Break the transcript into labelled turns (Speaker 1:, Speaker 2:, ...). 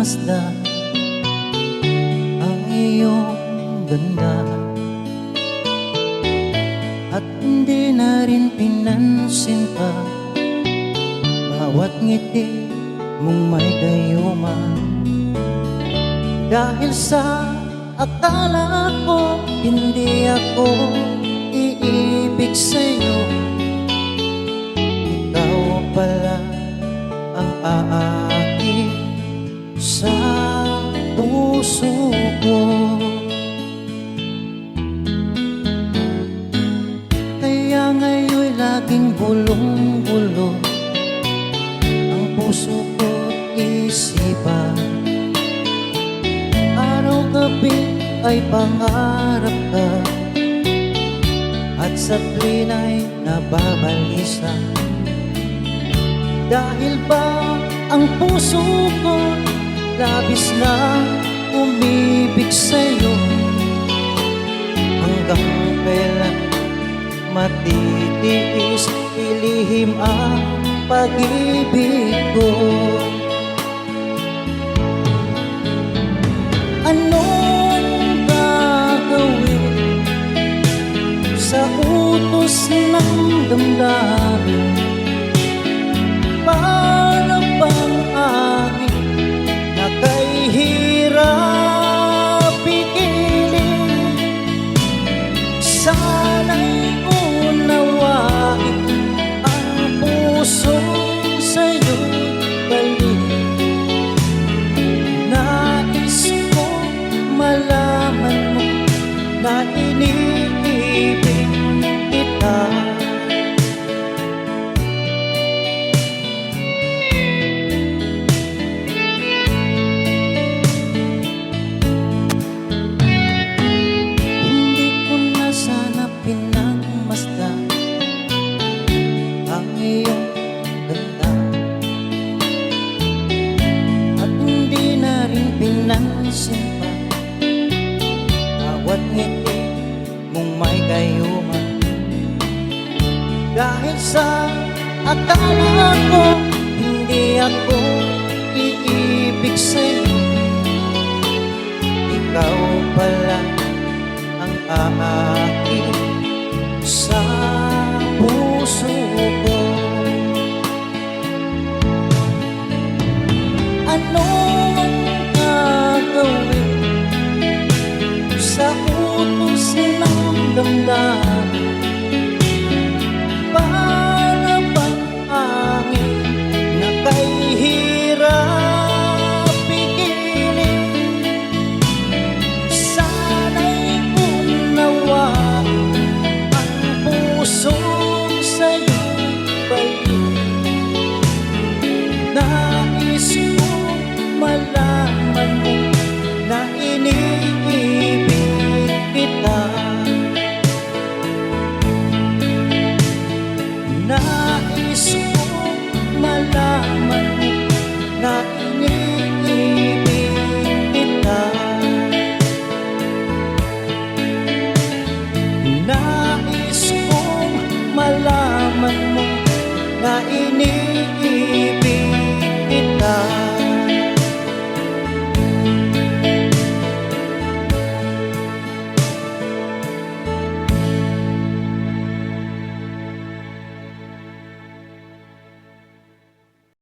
Speaker 1: masdan ang iyong ganda, at hindi na rin pinansin pa bawat ngiti mong may gayuma. Dahil sa akala ko hindi ako iibig sa'yo, ikaw pala ang aakit sa puso ko. Kaya ngayon'y laging bulong-bulong ang puso ko't isipan. Araw-gabi ay pangarap ka, at sa tuwin ay nababalisa. Dahil ba ang puso ko labis na umibig sa'yo, hanggang kailan matitiis ilihim ang pag-ibig ko? Anong gagawin sa utos ng damdamin? Para bang aking nakahihirap pigilin? Sana'y unawain ang pusong sa'yo'y balik. Malaman mo na iniibig kita. Hindi ko na sana pinagmasdan ang iyong ganda, at hindi na rin pinansin pa bawat ngiti mong may gayuma. Dahil sa akala ko hindi ako iibig sa'yo, ikaw pala ang aakit sa puso ko. Anong gagawin sa utos ng damdamin? Para bang hangin na kahihirap pigilin? Sana'y unawain ang pusong sa'yo'y balik. Nais kong malaman mo na iniibig